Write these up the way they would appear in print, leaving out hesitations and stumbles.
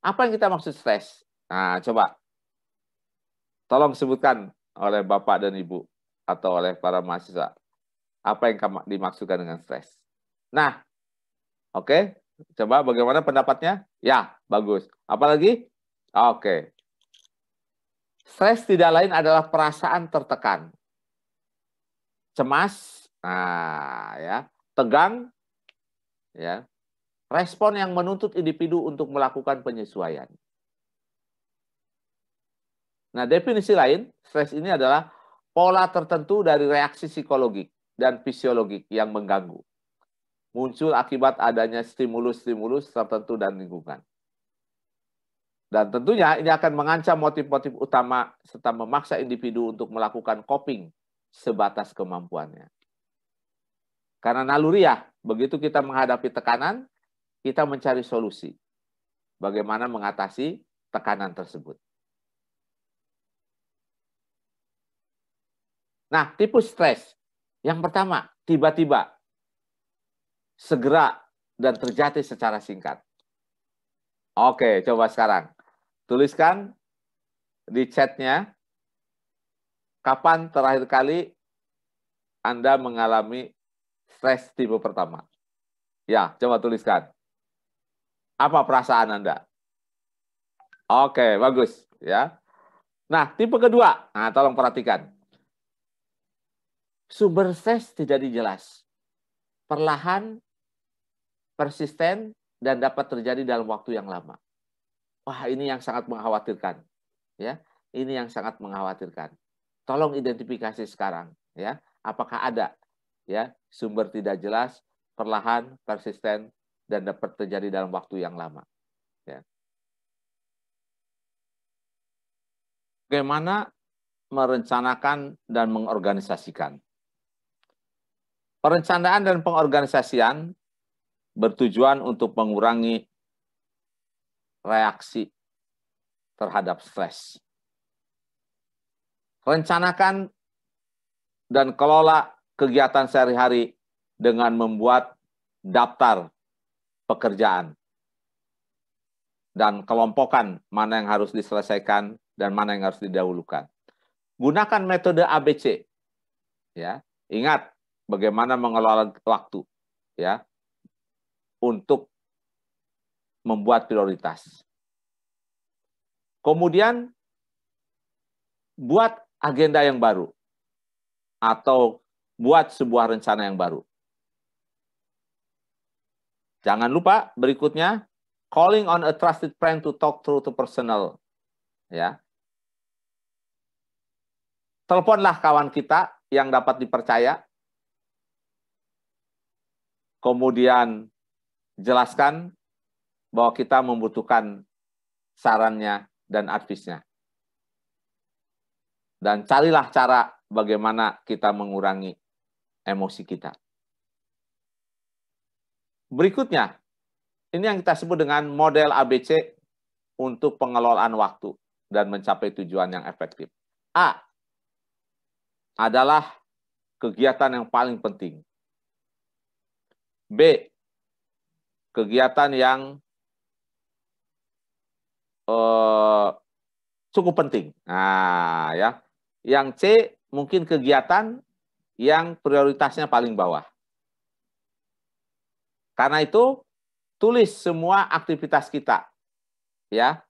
Apa yang kita maksud stres? Nah, coba tolong sebutkan oleh Bapak dan Ibu atau oleh para mahasiswa. Apa yang dimaksudkan dengan stres? Nah, oke. Coba bagaimana pendapatnya? Ya, bagus. Apalagi? Oke. Stres tidak lain adalah perasaan tertekan, cemas, nah ya, tegang, ya, respon yang menuntut individu untuk melakukan penyesuaian. Nah, definisi lain, stres ini adalah pola tertentu dari reaksi psikologik dan fisiologik yang mengganggu. Muncul akibat adanya stimulus-stimulus tertentu dan lingkungan. Dan tentunya ini akan mengancam motif-motif utama serta memaksa individu untuk melakukan coping sebatas kemampuannya. Karena naluriah, begitu kita menghadapi tekanan, kita mencari solusi. Bagaimana mengatasi tekanan tersebut. Nah, tipe stres. Yang pertama, tiba-tiba, segera, dan terjadi secara singkat. Oke, coba sekarang. Tuliskan di chatnya, kapan terakhir kali Anda mengalami stres tipe pertama? Ya, coba tuliskan. Apa perasaan Anda? Oke, bagus. Ya. Nah, tipe kedua. Nah, tolong perhatikan. Sumber stres tidak dijelas. Perlahan, persisten, dan dapat terjadi dalam waktu yang lama. Wah, ini yang sangat mengkhawatirkan. Ya, ini yang sangat mengkhawatirkan. Tolong identifikasi sekarang. Ya, apakah ada ya sumber tidak jelas, perlahan, persisten, dan dapat terjadi dalam waktu yang lama. Ya. Bagaimana merencanakan dan mengorganisasikan? Perencanaan dan pengorganisasian bertujuan untuk mengurangi reaksi terhadap stres. Rencanakan dan kelola kegiatan sehari-hari dengan membuat daftar pekerjaan dan kelompokkan mana yang harus diselesaikan dan mana yang harus didahulukan. Gunakan metode ABC. Ya, ingat bagaimana mengelola waktu ya untuk membuat prioritas. Kemudian buat agenda yang baru atau buat sebuah rencana yang baru. Jangan lupa berikutnya, calling on a trusted friend to talk through to personal. Ya. Teleponlah kawan kita yang dapat dipercaya. Kemudian jelaskan bahwa kita membutuhkan sarannya dan advice-nya. Dan carilah cara bagaimana kita mengurangi emosi kita. Berikutnya, ini yang kita sebut dengan model ABC untuk pengelolaan waktu dan mencapai tujuan yang efektif. A adalah kegiatan yang paling penting. B, kegiatan yang cukup penting. Nah, ya. Yang C mungkin kegiatan yang prioritasnya paling bawah. Karena itu, tulis semua aktivitas kita. Ya.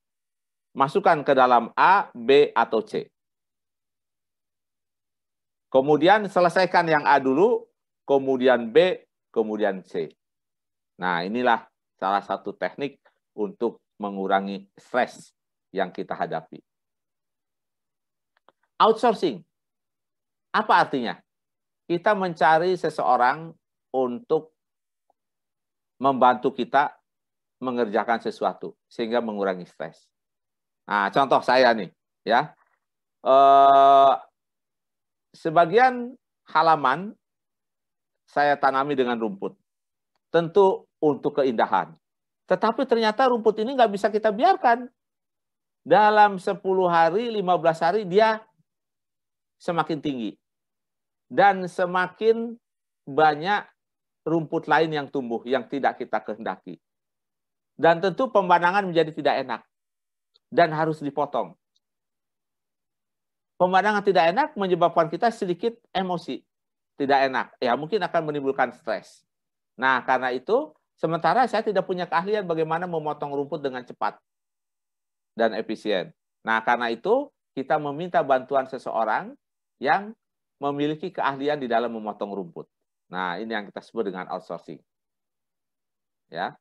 Masukkan ke dalam A, B, atau C. Kemudian selesaikan yang A dulu, kemudian B, kemudian C. Nah, inilah salah satu teknik untuk mengurangi stres yang kita hadapi. Outsourcing. Apa artinya? Kita mencari seseorang untuk membantu kita mengerjakan sesuatu sehingga mengurangi stres. Nah, contoh saya nih, ya. Sebagian halaman saya tanami dengan rumput. Tentu untuk keindahan. Tetapi ternyata rumput ini nggak bisa kita biarkan. Dalam 10 hari, 15 hari dia semakin tinggi. Dan semakin banyak rumput lain yang tumbuh yang tidak kita kehendaki. Dan tentu pemandangan menjadi tidak enak dan harus dipotong. Pemandangan tidak enak menyebabkan kita sedikit emosi, tidak enak. Ya, mungkin akan menimbulkan stres. Nah, karena itu, sementara saya tidak punya keahlian bagaimana memotong rumput dengan cepat dan efisien. Nah, karena itu, kita meminta bantuan seseorang yang memiliki keahlian di dalam memotong rumput. Nah, ini yang kita sebut dengan outsourcing. Ya.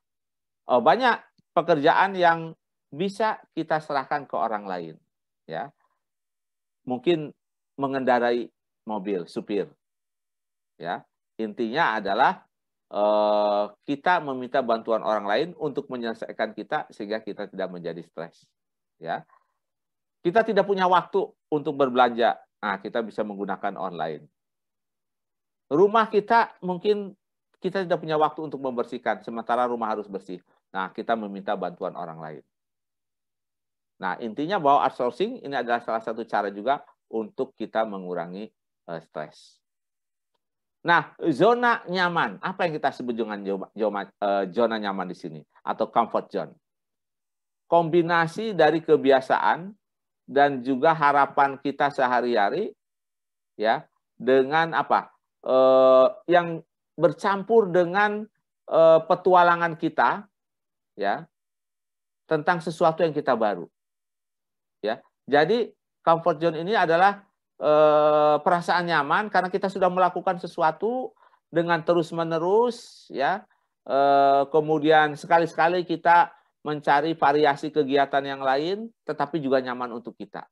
Banyak pekerjaan yang bisa kita serahkan ke orang lain. Ya. Mungkin mengendarai mobil, supir. Ya. Intinya adalah kita meminta bantuan orang lain untuk menyelesaikan kita sehingga kita tidak menjadi stres. Ya. Kita tidak punya waktu untuk berbelanja. Nah, kita bisa menggunakan online. Rumah kita mungkin kita tidak punya waktu untuk membersihkan, sementara rumah harus bersih. Nah, kita meminta bantuan orang lain. Nah, intinya bahwa outsourcing ini adalah salah satu cara juga untuk kita mengurangi stres. Nah, zona nyaman. Apa yang kita sebut dengan zona nyaman di sini? Atau comfort zone. Kombinasi dari kebiasaan dan juga harapan kita sehari-hari, ya, dengan apa? Yang bercampur dengan petualangan kita, ya, tentang sesuatu yang kita baru, ya. Jadi comfort zone ini adalah perasaan nyaman karena kita sudah melakukan sesuatu dengan terus-menerus, ya. Kemudian sekali-sekali kita mencari variasi kegiatan yang lain, tetapi juga nyaman untuk kita.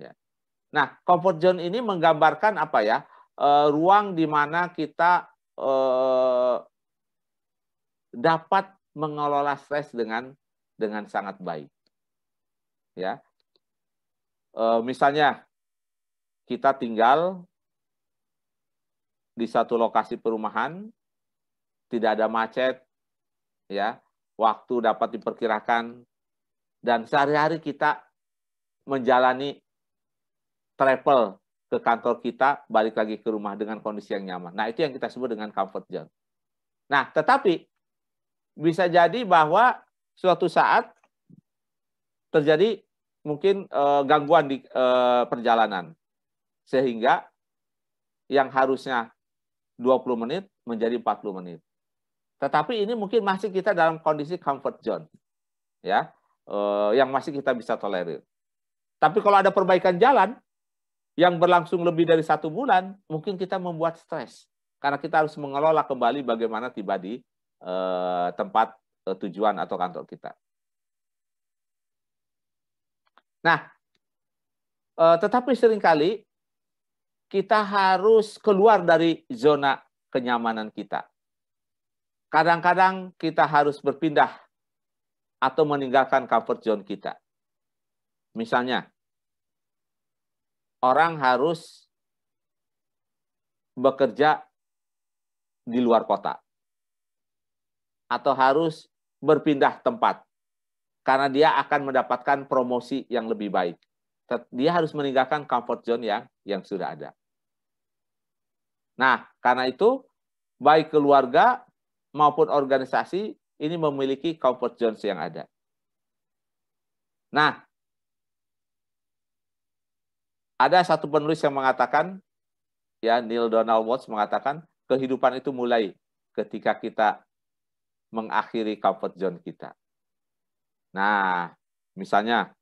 Ya. Nah, comfort zone ini menggambarkan apa ya? Ruang di mana kita dapat mengelola stres dengan sangat baik. Ya, misalnya kita tinggal di satu lokasi perumahan, tidak ada macet, ya, waktu dapat diperkirakan, dan sehari-hari kita menjalani travel ke kantor kita, balik lagi ke rumah dengan kondisi yang nyaman. Nah, itu yang kita sebut dengan comfort zone. Nah, tetapi bisa jadi bahwa suatu saat terjadi mungkin gangguan di perjalanan. Sehingga yang harusnya 20 menit menjadi 40 menit. Tetapi ini mungkin masih kita dalam kondisi comfort zone. Ya, yang masih kita bisa tolerir. Tapi kalau ada perbaikan jalan yang berlangsung lebih dari 1 bulan, mungkin kita membuat stres. Karena kita harus mengelola kembali bagaimana tiba di tempat tujuan atau kantor kita. Nah, tetapi seringkali kita harus keluar dari zona kenyamanan kita. Kadang-kadang kita harus berpindah atau meninggalkan comfort zone kita. Misalnya, orang harus bekerja di luar kota. Atau harus berpindah tempat. Karena dia akan mendapatkan promosi yang lebih baik. Dia harus meninggalkan comfort zone yang sudah ada. Nah, karena itu, baik keluarga maupun organisasi ini memiliki comfort zones yang ada. Nah, ada satu penulis yang mengatakan, ya, Neil Donald Walsh mengatakan, kehidupan itu mulai ketika kita mengakhiri comfort zone kita. Nah, misalnya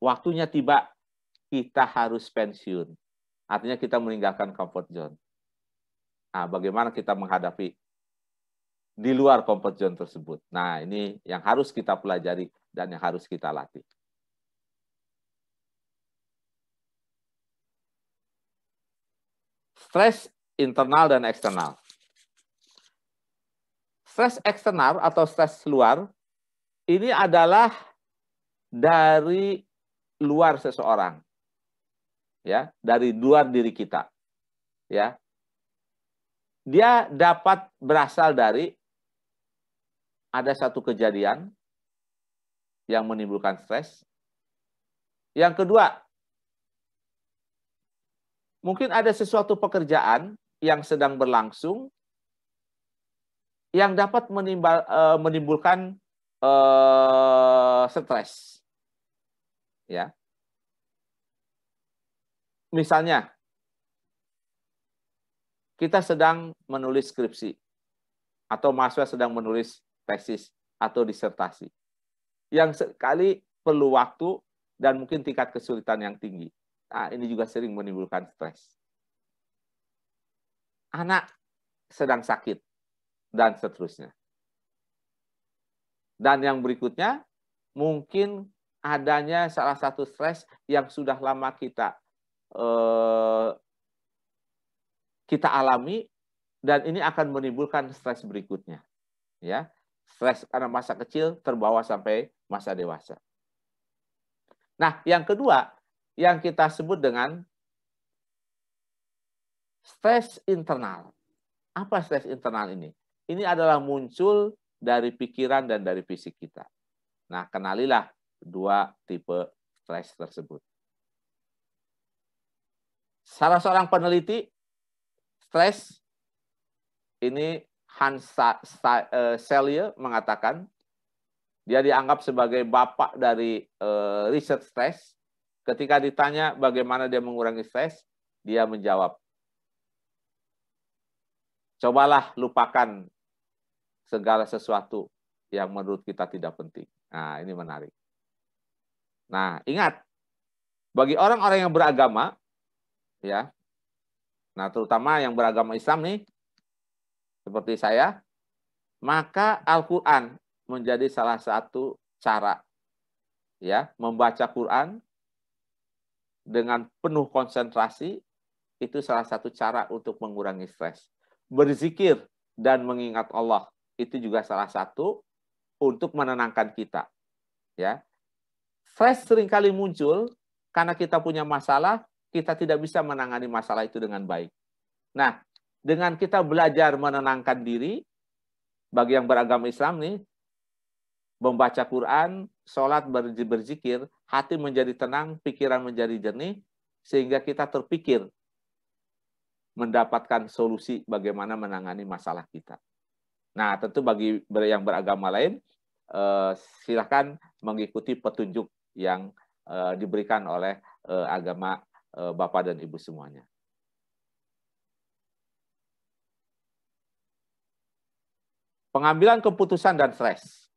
waktunya tiba, kita harus pensiun. Artinya kita meninggalkan comfort zone. Nah, bagaimana kita menghadapi di luar comfort zone tersebut? Nah, ini yang harus kita pelajari dan yang harus kita latih. Stres internal dan eksternal. Stres eksternal atau stres luar ini adalah dari luar seseorang. Ya, dari luar diri kita. Ya. Dia dapat berasal dari ada satu kejadian yang menimbulkan stres. Yang kedua, mungkin ada sesuatu pekerjaan yang sedang berlangsung yang dapat menimbulkan stres. Ya. Misalnya, kita sedang menulis skripsi, atau mahasiswa sedang menulis tesis atau disertasi, yang sekali perlu waktu dan mungkin tingkat kesulitan yang tinggi. Nah, ini juga sering menimbulkan stres. Anak sedang sakit, dan seterusnya. Dan yang berikutnya, mungkin adanya salah satu stres yang sudah lama kita alami, dan ini akan menimbulkan stres berikutnya. Ya, stres karena masa kecil terbawa sampai masa dewasa. Nah, yang kedua, yang kita sebut dengan stres internal. Apa stres internal ini? Ini adalah muncul dari pikiran dan dari fisik kita. Nah, kenalilah dua tipe stres tersebut. Salah seorang peneliti stres ini, Hans Selye, mengatakan dia dianggap sebagai bapak dari riset stres. Ketika ditanya bagaimana dia mengurangi stres, dia menjawab, cobalah lupakan segala sesuatu yang menurut kita tidak penting. Nah, ini menarik. Nah, ingat, bagi orang-orang yang beragama, ya, nah terutama yang beragama Islam nih, seperti saya, maka Al-Quran menjadi salah satu cara, ya, membaca Quran dengan penuh konsentrasi, itu salah satu cara untuk mengurangi stres. Berzikir dan mengingat Allah, itu juga salah satu untuk menenangkan kita. Ya, stres seringkali muncul karena kita punya masalah, kita tidak bisa menangani masalah itu dengan baik. Nah, dengan kita belajar menenangkan diri, bagi yang beragama Islam nih, membaca Quran, sholat, berzikir, hati menjadi tenang, pikiran menjadi jernih, sehingga kita terpikir mendapatkan solusi bagaimana menangani masalah kita. Nah, tentu bagi yang beragama lain, silakan mengikuti petunjuk yang diberikan oleh agama Bapak dan Ibu semuanya. Pengambilan keputusan dan stres.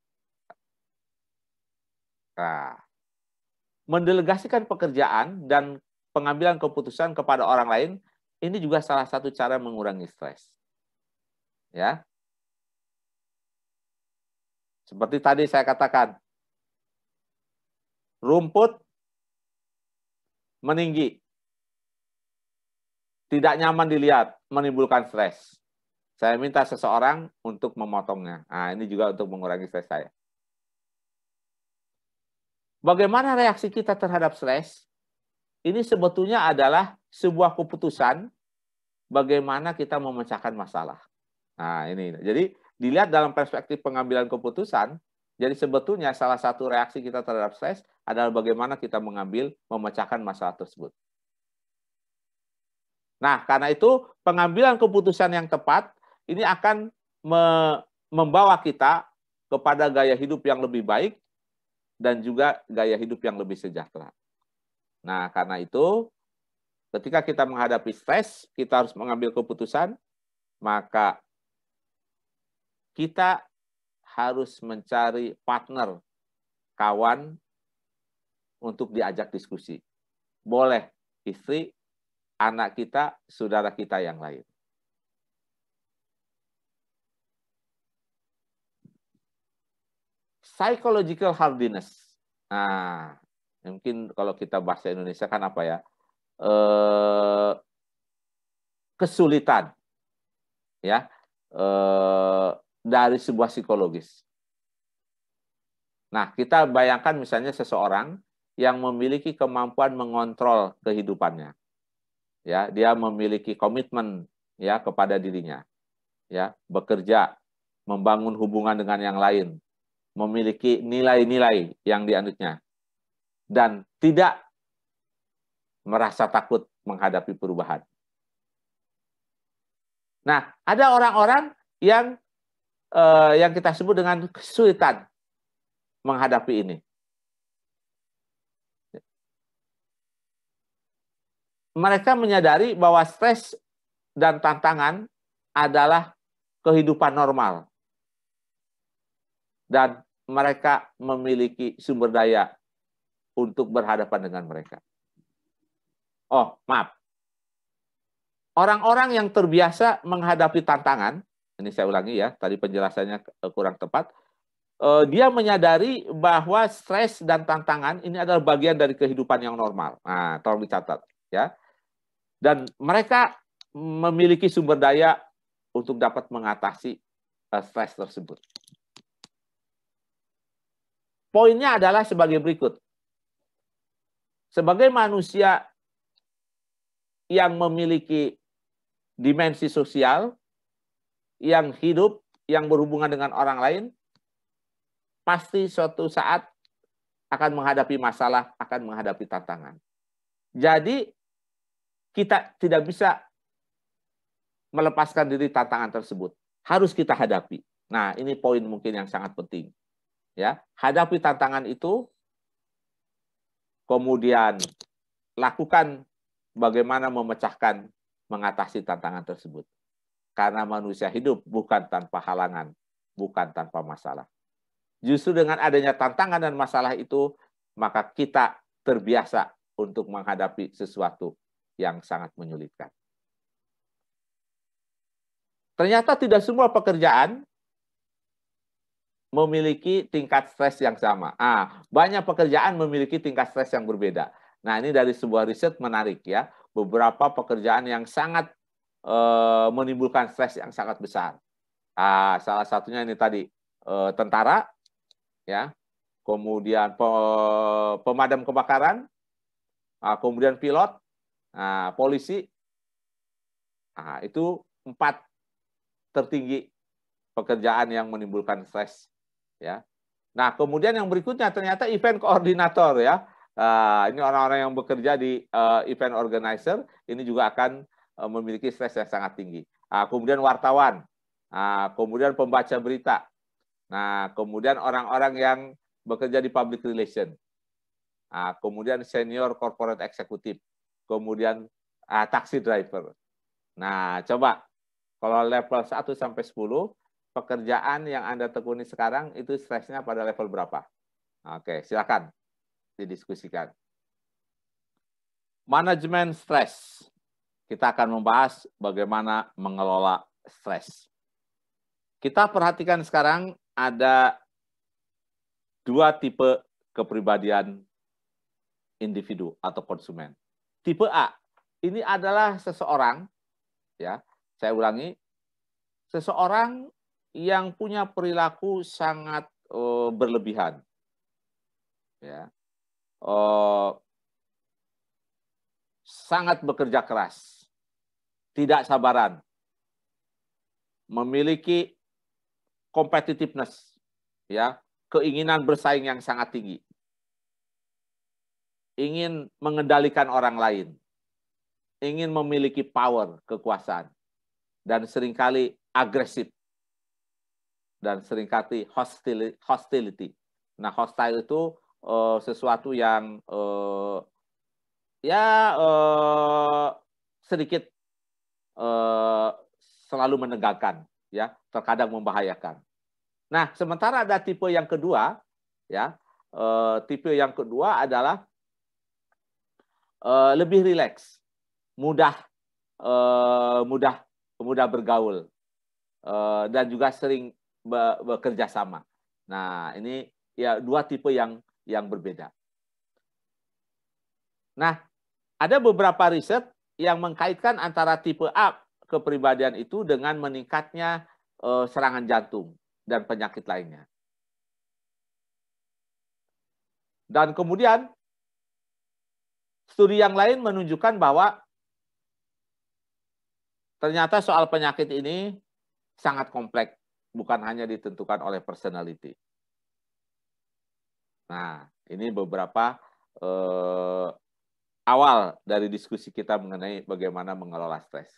Nah, mendelegasikan pekerjaan dan pengambilan keputusan kepada orang lain, ini juga salah satu cara mengurangi stres. Ya. Seperti tadi saya katakan, rumput meninggi, tidak nyaman dilihat, menimbulkan stres. Saya minta seseorang untuk memotongnya. Nah, ini juga untuk mengurangi stres saya. Bagaimana reaksi kita terhadap stres? Ini sebetulnya adalah sebuah keputusan bagaimana kita memecahkan masalah. Nah, ini. Jadi, dilihat dalam perspektif pengambilan keputusan, jadi sebetulnya salah satu reaksi kita terhadap stres adalah bagaimana kita memecahkan masalah tersebut. Nah, karena itu pengambilan keputusan yang tepat ini akan membawa kita kepada gaya hidup yang lebih baik dan juga gaya hidup yang lebih sejahtera. Nah, karena itu ketika kita menghadapi stres, kita harus mengambil keputusan, maka kita harus mencari partner, kawan untuk diajak diskusi. Boleh istri, anak kita, saudara kita yang lain. Psychological hardiness. Nah, mungkin kalau kita bahasa Indonesia kan apa ya? Kesulitan, ya, dari sebuah psikologis. Nah, kita bayangkan misalnya seseorang yang memiliki kemampuan mengontrol kehidupannya, ya, dia memiliki komitmen, ya, kepada dirinya, ya, bekerja, membangun hubungan dengan yang lain, memiliki nilai-nilai yang dianutnya, dan tidak merasa takut menghadapi perubahan. Nah, ada orang-orang yang yang kita sebut dengan kesulitan menghadapi ini. Mereka menyadari bahwa stres dan tantangan adalah kehidupan normal. Dan mereka memiliki sumber daya untuk berhadapan dengan mereka. Oh, maaf. Orang-orang yang terbiasa menghadapi tantangan, ini saya ulangi ya, tadi penjelasannya kurang tepat, dia menyadari bahwa stres dan tantangan ini adalah bagian dari kehidupan yang normal. Nah, tolong dicatat ya. Dan mereka memiliki sumber daya untuk dapat mengatasi stres tersebut. Poinnya adalah sebagai berikut. Sebagai manusia yang memiliki dimensi sosial, yang hidup, yang berhubungan dengan orang lain, pasti suatu saat akan menghadapi masalah, akan menghadapi tantangan. Jadi, kita tidak bisa melepaskan diri tantangan tersebut. Harus kita hadapi. Nah, ini poin mungkin yang sangat penting. Ya, hadapi tantangan itu, kemudian lakukan bagaimana memecahkan, mengatasi tantangan tersebut. Karena manusia hidup bukan tanpa halangan, bukan tanpa masalah. Justru dengan adanya tantangan dan masalah itu, maka kita terbiasa untuk menghadapi sesuatu yang sangat menyulitkan. Ternyata tidak semua pekerjaan memiliki tingkat stres yang sama. Banyak pekerjaan memiliki tingkat stres yang berbeda. Nah, ini dari sebuah riset menarik ya. Beberapa pekerjaan yang sangat menimbulkan stres yang sangat besar. Salah satunya ini tadi tentara, ya, kemudian pemadam kebakaran, kemudian pilot, polisi. Itu 4 tertinggi pekerjaan yang menimbulkan stres. Ya. Nah, kemudian yang berikutnya ternyata event koordinator ya. Ini orang-orang yang bekerja di event organizer ini juga akan memiliki stres yang sangat tinggi. Kemudian wartawan, kemudian pembaca berita, kemudian orang-orang yang bekerja di public relation, kemudian senior corporate executive, kemudian taxi driver. Nah, coba kalau level 1 sampai 10, pekerjaan yang Anda tekuni sekarang itu stresnya pada level berapa? Oke, silakan didiskusikan. Manajemen stres. Kita akan membahas bagaimana mengelola stres. Kita perhatikan sekarang ada 2 tipe kepribadian individu atau konsumen. Tipe A, ini adalah seseorang, ya, saya ulangi, seseorang yang punya perilaku sangat berlebihan, ya, sangat bekerja keras, tidak sabaran, memiliki competitiveness, ya, keinginan bersaing yang sangat tinggi, ingin mengendalikan orang lain, ingin memiliki power, kekuasaan, dan seringkali agresif, dan seringkali hostility. Nah, hostile itu sesuatu yang sedikit selalu menegangkan, ya, terkadang membahayakan. Nah, sementara ada tipe yang kedua, ya, tipe yang kedua adalah lebih rileks, mudah bergaul, dan juga sering bekerja sama. Nah, ini ya 2 tipe yang berbeda. Nah, ada beberapa riset yang mengkaitkan antara tipe A kepribadian itu dengan meningkatnya serangan jantung dan penyakit lainnya. Dan kemudian studi yang lain menunjukkan bahwa ternyata soal penyakit ini sangat kompleks, bukan hanya ditentukan oleh personality. Nah, ini beberapa awal dari diskusi kita mengenai bagaimana mengelola stres.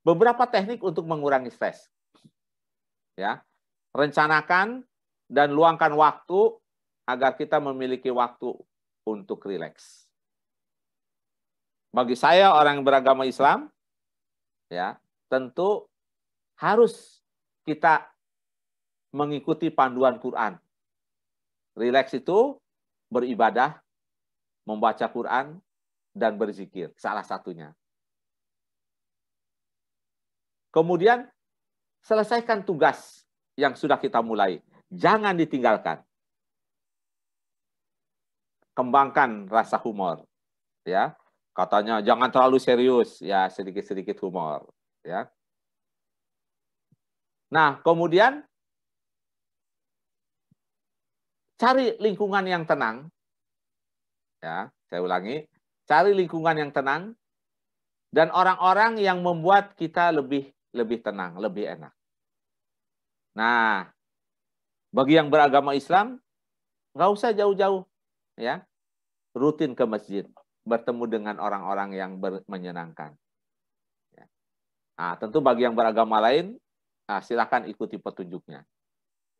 Beberapa teknik untuk mengurangi stres. Ya, rencanakan dan luangkan waktu agar kita memiliki waktu untuk rileks. Bagi saya orang yang beragama Islam, ya, tentu harus kita mengikuti panduan Quran. Rileks itu beribadah, membaca Quran, dan berzikir. Salah satunya. Kemudian, selesaikan tugas yang sudah kita mulai. Jangan ditinggalkan. Kembangkan rasa humor. Ya, katanya jangan terlalu serius. Ya, sedikit-sedikit humor. Ya. Nah, kemudian cari lingkungan yang tenang. Ya, saya ulangi, cari lingkungan yang tenang dan orang-orang yang membuat kita lebih tenang, lebih enak. Nah, bagi yang beragama Islam, nggak usah jauh-jauh, ya, rutin ke masjid, bertemu dengan orang-orang yang menyenangkan. Ya. Nah, tentu bagi yang beragama lain, nah, silakan ikuti petunjuknya.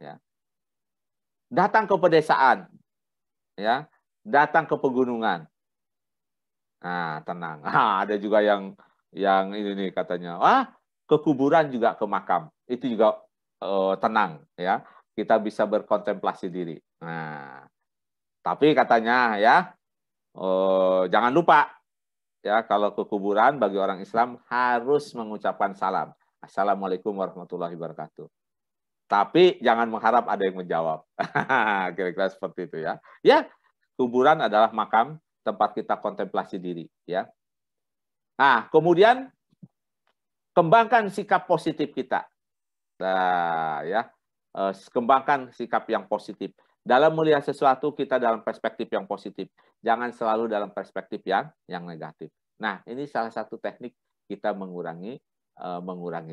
Ya. Datang ke pedesaan, ya, datang ke pegunungan. Nah, tenang. Ada juga yang ini nih katanya, ke kuburan juga ke makam. Itu juga tenang, ya. Kita bisa berkontemplasi diri. Nah, tapi katanya ya, jangan lupa ya kalau ke kuburan bagi orang Islam harus mengucapkan salam. Assalamualaikum warahmatullahi wabarakatuh. Tapi jangan mengharap ada yang menjawab. Kira-kira seperti itu ya. Ya, kuburan adalah makam tempat kita kontemplasi diri ya. Nah, kemudian kembangkan sikap positif kita. Nah, ya. Kembangkan sikap yang positif. Dalam melihat sesuatu kita dalam perspektif yang positif. Jangan selalu dalam perspektif yang negatif. Nah, ini salah satu teknik kita mengurangi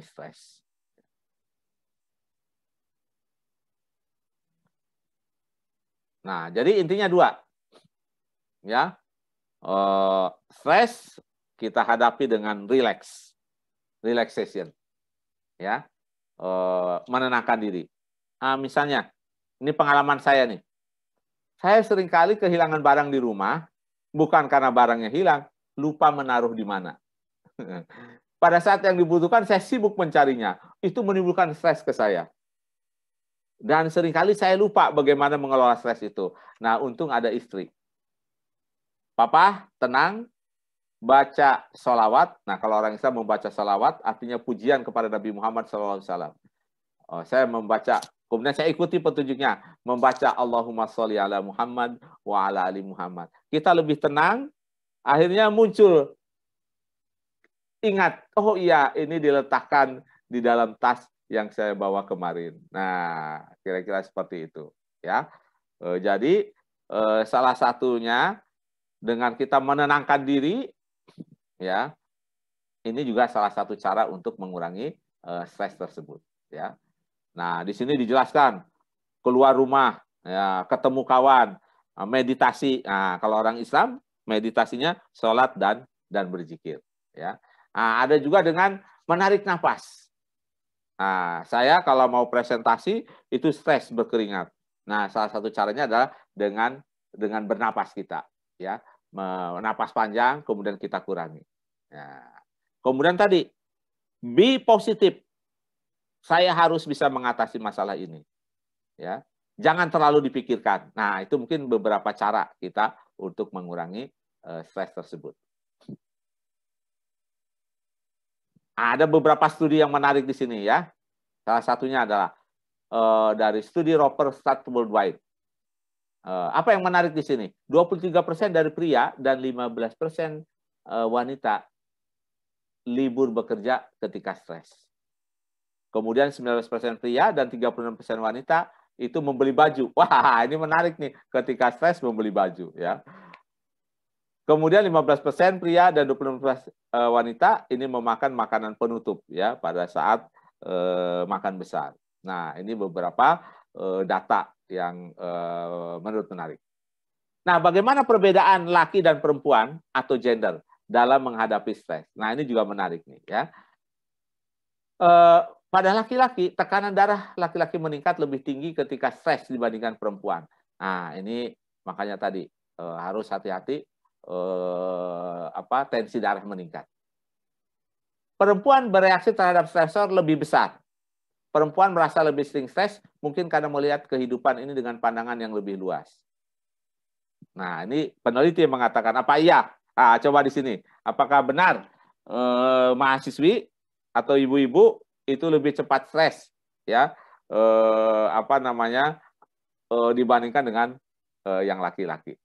stres. Nah, jadi intinya 2. Ya. Stres kita hadapi dengan relaxation. Ya. Menenangkan diri. Misalnya, ini pengalaman saya nih. Saya seringkali kehilangan barang di rumah, bukan karena barangnya hilang, lupa menaruh di mana. Pada saat yang dibutuhkan, saya sibuk mencarinya. Itu menimbulkan stres ke saya. Dan seringkali saya lupa bagaimana mengelola stres itu. Nah, untung ada istri. Papa, tenang, baca sholawat. Nah, kalau orang Islam membaca sholawat, artinya pujian kepada Nabi Muhammad SAW. Saya membaca, kemudian saya ikuti petunjuknya, membaca Allahumma sholli ala Muhammad wa ala ali Muhammad. Kita lebih tenang, akhirnya muncul, ingat, oh iya, ini diletakkan di dalam tas yang saya bawa kemarin. Nah, kira-kira seperti itu. Ya, jadi salah satunya dengan kita menenangkan diri, ya, ini juga salah satu cara untuk mengurangi stres tersebut. Ya. Nah, di sini dijelaskan keluar rumah, ya, ketemu kawan, meditasi. Nah, kalau orang Islam meditasinya sholat dan berzikir. Ya. Nah, ada juga dengan menarik nafas. Nah, saya kalau mau presentasi itu stres berkeringat. Nah, salah satu caranya adalah dengan bernapas kita. Ya, menapas panjang, kemudian kita kurangi. Ya. Kemudian tadi, be positif. Saya harus bisa mengatasi masalah ini. Ya, jangan terlalu dipikirkan. Nah, itu mungkin beberapa cara kita untuk mengurangi stres tersebut. Ada beberapa studi yang menarik di sini ya. Salah satunya adalah dari studi Roper Start Worldwide. Apa yang menarik di sini? 23% dari pria dan 15% wanita libur bekerja ketika stres. Kemudian 19% pria dan 36% wanita itu membeli baju. Wah, ini menarik nih, ketika stres membeli baju ya. Kemudian 15% pria dan 26% wanita ini memakan makanan penutup ya pada saat makan besar. Nah, ini beberapa data yang menurut menarik. Nah, bagaimana perbedaan laki dan perempuan atau gender dalam menghadapi stres? Nah, ini juga menarik nih ya. pada laki-laki, tekanan darah laki-laki meningkat lebih tinggi ketika stres dibandingkan perempuan. Nah, ini makanya tadi harus hati-hati tensi darah meningkat. Perempuan bereaksi terhadap stresor lebih besar. Perempuan merasa lebih sering stres mungkin karena melihat kehidupan ini dengan pandangan yang lebih luas. Nah, ini peneliti yang mengatakan apa iya? Nah, coba di sini. Apakah benar mahasiswi atau ibu-ibu itu lebih cepat stres ya? Dibandingkan dengan yang laki-laki.